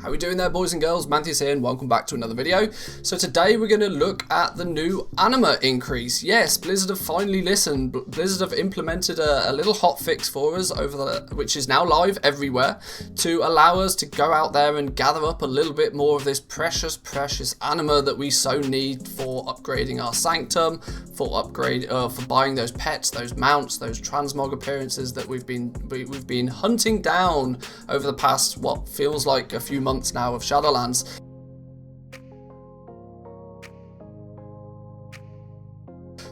How are we doing there, boys and girls? Mantheus here and welcome back to another video. So today we're going to look at the new anima increase. Yes, Blizzard have finally listened. Blizzard have implemented a little hotfix for us which is now live everywhere, to allow us to go out there and gather up a little bit more of this precious anima that we so need for upgrading our sanctum, for buying those pets, those mounts, those transmog appearances that we've been hunting down over the past what feels like a few months now of Shadowlands.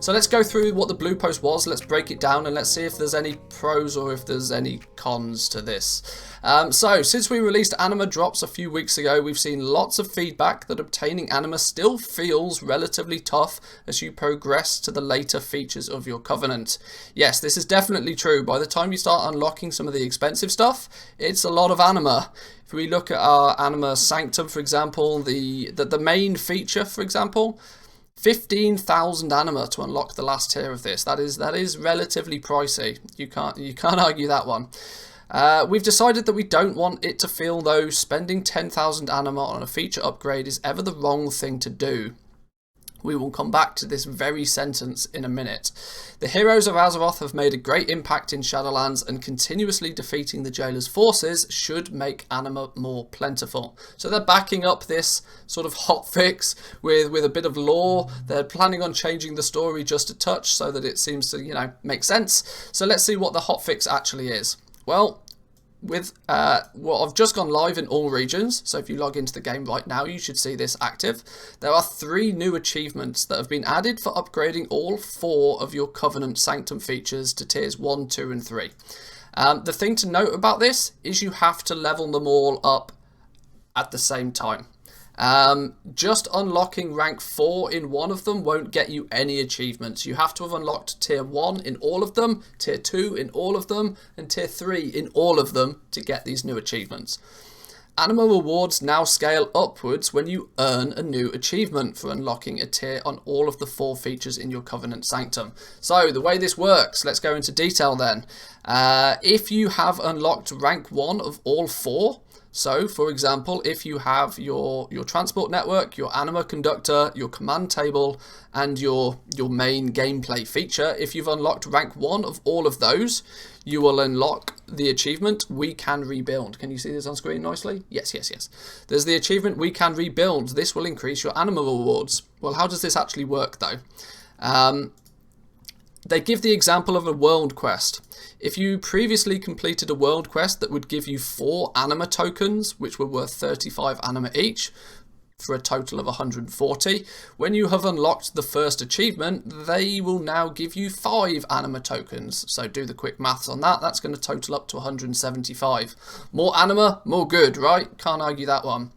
So let's go through what the blue post was, let's break it down and let's see if there's any pros or if there's any cons to this. So since we released anima drops a few weeks ago, we've seen lots of feedback that obtaining anima still feels relatively tough as you progress to the later features of your covenant. Yes, this is definitely true. By the time you start unlocking some of the expensive stuff, it's a lot of anima. If we look at our anima sanctum, for example, the main feature, for example, 15,000 anima to unlock the last tier of this. That is relatively pricey. You can't argue that one. We've decided that we don't want it to feel though spending 10,000 anima on a feature upgrade is ever the wrong thing to do. We will come back to this very sentence in a minute. The heroes of Azeroth have made a great impact in Shadowlands, and continuously defeating the Jailer's forces should make anima more plentiful. So they're backing up this sort of hotfix with a bit of lore. They're planning on changing the story just a touch so that it seems to, make sense. So let's see what the hotfix actually is. Well, I've just gone live in all regions, so if you log into the game right now you should see this active. There are 3 new achievements that have been added for upgrading all 4 of your Covenant Sanctum features to tiers 1, 2 and 3. The thing to note about this is you have to level them all up at the same time. Just unlocking rank 4 in one of them won't get you any achievements. You have to have unlocked tier 1 in all of them, tier 2 in all of them, and tier 3 in all of them to get these new achievements. Anima rewards now scale upwards when you earn a new achievement for unlocking a tier on all of the 4 features in your Covenant Sanctum. So the way this works, let's go into detail then. If you have unlocked rank 1 of all 4, so, for example, if you have your transport network, your anima conductor, your command table, and your main gameplay feature, if you've unlocked rank 1 of all of those, you will unlock the achievement, We Can Rebuild. Can you see this on screen nicely? Yes. There's the achievement, We Can Rebuild. This will increase your anima rewards. Well, how does this actually work, though? They give the example of a world quest. If you previously completed a world quest that would give you 4 anima tokens, which were worth 35 anima each, for a total of 140, when you have unlocked the first achievement, they will now give you 5 anima tokens. So do the quick maths on that. That's going to total up to 175. More anima, more good, right? Can't argue that one.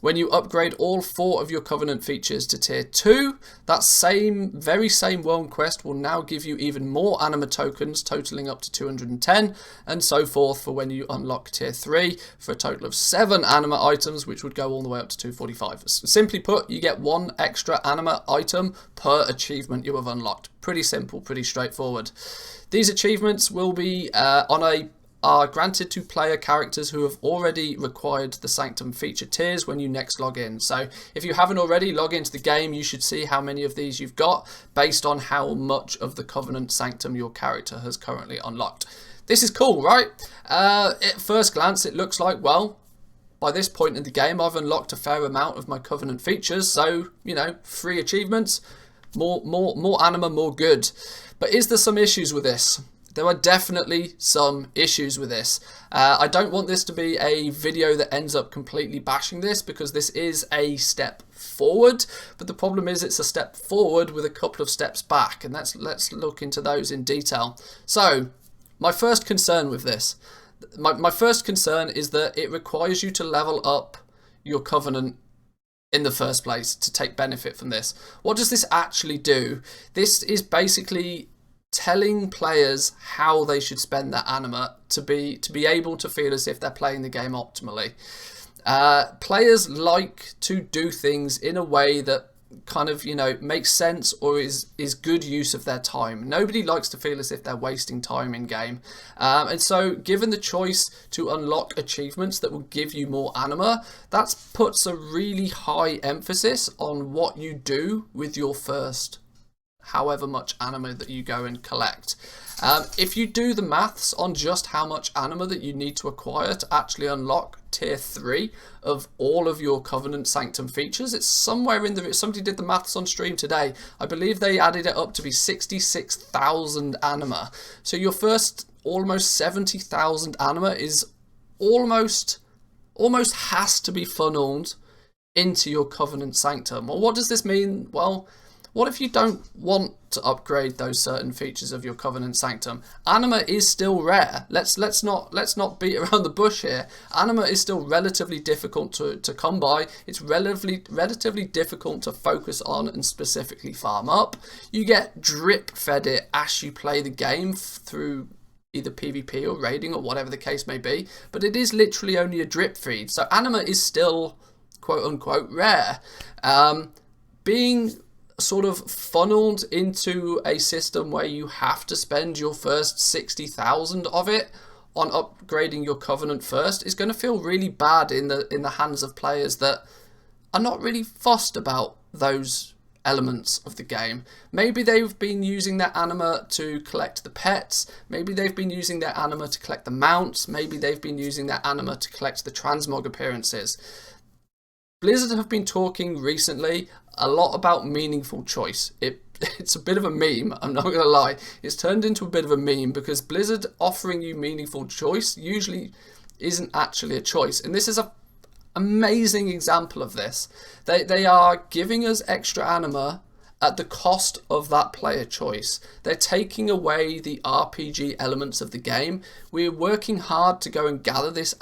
When you upgrade all 4 of your Covenant features to tier 2, that very same world quest will now give you even more anima tokens, totaling up to 210, and so forth for when you unlock tier 3, for a total of 7 anima items, which would go all the way up to 245. Simply put, you get 1 extra anima item per achievement you have unlocked. Pretty simple, pretty straightforward. These achievements will be are granted to player characters who have already required the Sanctum feature tiers when you next log in. So if you haven't already, log into the game, you should see how many of these you've got based on how much of the Covenant Sanctum your character has currently unlocked. This is cool, right? At first glance it looks like, well, by this point in the game I've unlocked a fair amount of my Covenant features, so 3 achievements, more anima, more good. But is there some issues with this? There are definitely some issues with this. I don't want this to be a video that ends up completely bashing this, because this is a step forward, but the problem is it's a step forward with a couple of steps back, and let's look into those in detail. So my first concern with this, my first concern is that it requires you to level up your Covenant in the first place to take benefit from this. What does this actually do? This is basically telling players how they should spend their anima to be able to feel as if they're playing the game optimally. Players like to do things in a way that kind of, you know, makes sense or is good use of their time. Nobody likes to feel as if they're wasting time in game. And so given the choice to unlock achievements that will give you more anima, that puts a really high emphasis on what you do with your first however much anima that you go and collect. If you do the maths on just how much anima that you need to acquire to actually unlock tier 3 of all of your Covenant Sanctum features, it's somewhere in the, somebody did the maths on stream today, I believe they added it up to be 66,000 anima. So your first almost 70,000 anima is almost has to be funneled into your Covenant Sanctum. Well, what does this mean? Well, what if you don't want to upgrade those certain features of your Covenant Sanctum? Anima is still rare. Let's not beat around the bush here. Anima is still relatively difficult to come by. It's relatively difficult to focus on and specifically farm up. You get drip fed it as you play the game through either PvP or raiding or whatever the case may be, but it is literally only a drip feed. So anima is still quote unquote rare. Being sort of funneled into a system where you have to spend your first 60,000 of it on upgrading your Covenant first is going to feel really bad in the hands of players that are not really fussed about those elements of the game. Maybe they've been using their anima to collect the pets, maybe they've been using their anima to collect the mounts, maybe they've been using their anima to collect the transmog appearances. Blizzard have been talking recently a lot about meaningful choice. It's a bit of a meme, I'm not going to lie. It's turned into a bit of a meme because Blizzard offering you meaningful choice usually isn't actually a choice. And this is an amazing example of this. They are giving us extra anima at the cost of that player choice. They're taking away the RPG elements of the game. We're working hard to go and gather this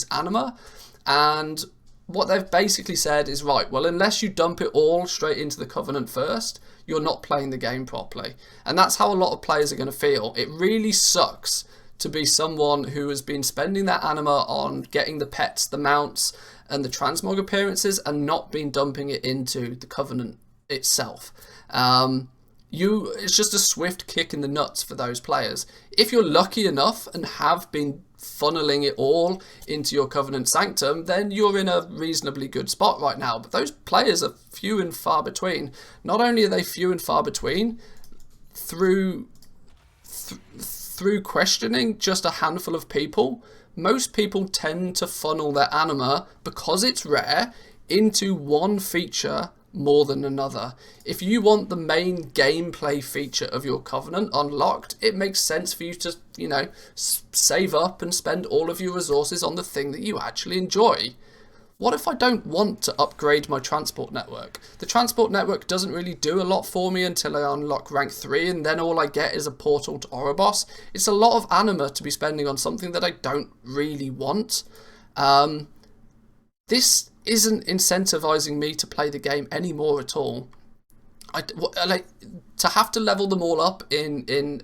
anima, and what they've basically said is, right, well, unless you dump it all straight into the Covenant first, you're not playing the game properly. And that's how a lot of players are going to feel. It really sucks to be someone who has been spending that anima on getting the pets, the mounts, and the transmog appearances and not been dumping it into the Covenant itself. It's just a swift kick in the nuts for those players. If you're lucky enough and have been funneling it all into your Covenant Sanctum, then you're in a reasonably good spot right now. But those players are few and far between. Not only are they few and far between, through questioning just a handful of people, most people tend to funnel their anima, because it's rare, into one feature more than another. If you want the main gameplay feature of your Covenant unlocked, it makes sense for you to, you know, save up and spend all of your resources on the thing that you actually enjoy. What if I don't want to upgrade my transport network? The transport network doesn't really do a lot for me until I unlock rank 3, and then all I get is a portal to Oribos. It's a lot of anima to be spending on something that I don't really want. This isn't incentivizing me to play the game anymore at all. To have to level them all up in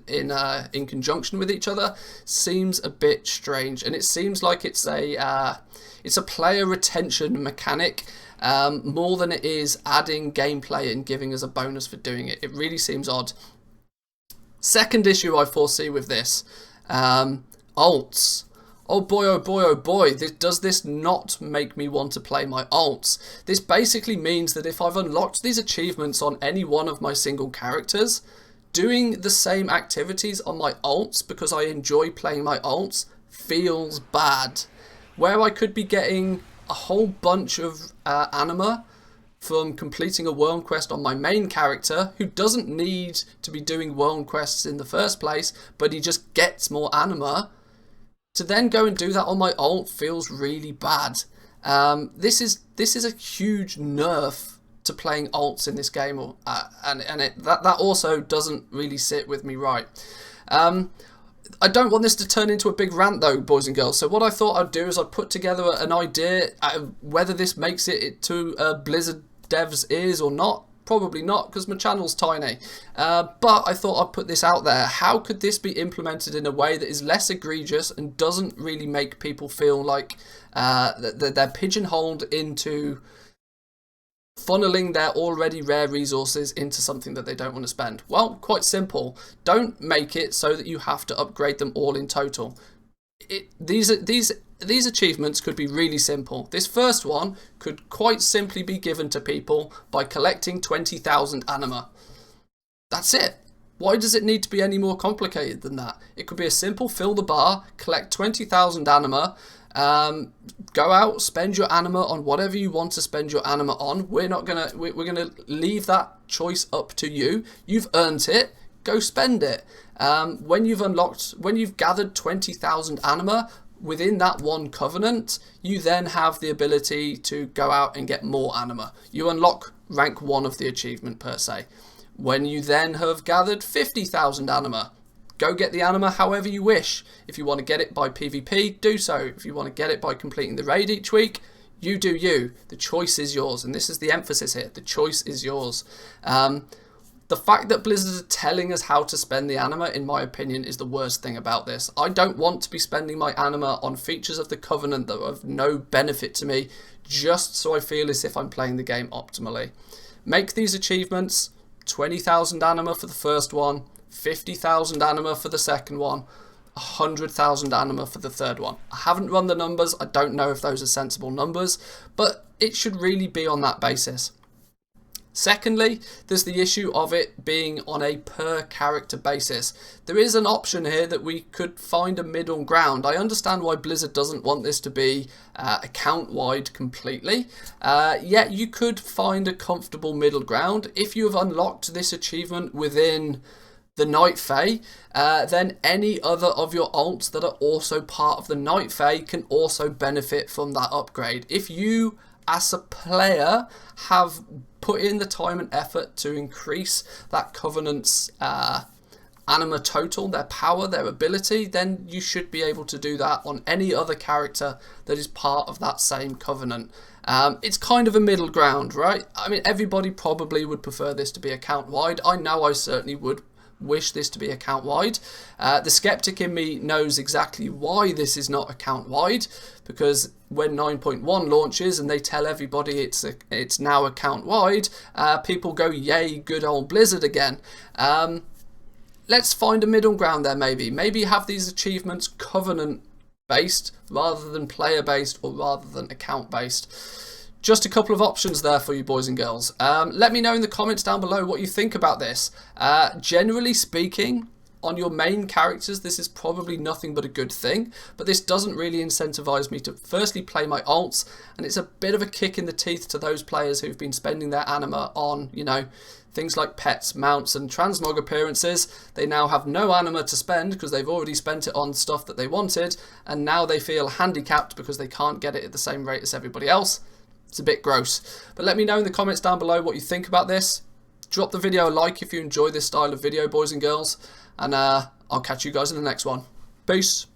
conjunction with each other seems a bit strange, and it seems like it's a player retention mechanic more than it is adding gameplay and giving us a bonus for doing it. It really seems odd. Second issue I foresee with this, alts. Oh boy, oh boy, oh boy, does this not make me want to play my alts? This basically means that if I've unlocked these achievements on any one of my single characters, doing the same activities on my alts because I enjoy playing my alts feels bad. Where I could be getting a whole bunch of anima from completing a world quest on my main character, who doesn't need to be doing world quests in the first place, but he just gets more anima, to then go and do that on my alt feels really bad. This is a huge nerf to playing alts in this game, that also doesn't really sit with me right. I don't want this to turn into a big rant though, boys and girls. So what I thought I'd do is I'd put together an idea whether this makes it to Blizzard devs' ears or not. Probably not, because my channel's tiny. But I thought I'd put this out there. How could this be implemented in a way that is less egregious and doesn't really make people feel like that they're pigeonholed into funneling their already rare resources into something that they don't want to spend? Well, quite simple. Don't make it so that you have to upgrade them all in total. These achievements could be really simple. This first one could quite simply be given to people by collecting 20,000 anima. That's it. Why does it need to be any more complicated than that? It could be a simple fill the bar, collect 20,000 anima, go out, spend your anima on whatever you want to spend your anima on. We're gonna leave that choice up to you. You've earned it. Go spend it. When you've gathered 20,000 anima within that one covenant, you then have the ability to go out and get more anima. You unlock rank 1 of the achievement per se. When you then have gathered 50,000 anima, go get the anima however you wish. If you want to get it by PvP, do so. If you want to get it by completing the raid each week, you do you. The choice is yours, and this is the emphasis here. The choice is yours. The fact that Blizzard are telling us how to spend the anima, in my opinion, is the worst thing about this. I don't want to be spending my anima on features of the Covenant that are of no benefit to me, just so I feel as if I'm playing the game optimally. Make these achievements 20,000 anima for the first one, 50,000 anima for the second one, 100,000 anima for the third one. I haven't run the numbers. I don't know if those are sensible numbers, but it should really be on that basis. Secondly, there's the issue of it being on a per character basis. There is an option here that we could find a middle ground. I understand why Blizzard doesn't want this to be account-wide completely, yet you could find a comfortable middle ground. If you have unlocked this achievement within the Night Fae, then any other of your alts that are also part of the Night Fae can also benefit from that upgrade. If you, as a player, have put in the time and effort to increase that Covenant's anima total, their power, their ability, then you should be able to do that on any other character that is part of that same Covenant. It's kind of a middle ground, right? I mean, everybody probably would prefer this to be account-wide. I know I certainly would wish this to be account-wide. The skeptic in me knows exactly why this is not account-wide, because when 9.1 launches and they tell everybody it's now account-wide, people go, yay, good old Blizzard again. Let's find a middle ground there maybe. Maybe have these achievements Covenant-based rather than player-based or rather than account-based. Just a couple of options there for you boys and girls. Let me know in the comments down below what you think about this. Generally speaking, on your main characters, this is probably nothing but a good thing, but this doesn't really incentivize me to firstly play my alts, and it's a bit of a kick in the teeth to those players who've been spending their anima on, you know, things like pets, mounts and transmog appearances. They now have no anima to spend because they've already spent it on stuff that they wanted, and now they feel handicapped because they can't get it at the same rate as everybody else. It's a bit gross. But let me know in the comments down below what you think about this. Drop the video a like if you enjoy this style of video, boys and girls. And I'll catch you guys in the next one. Peace.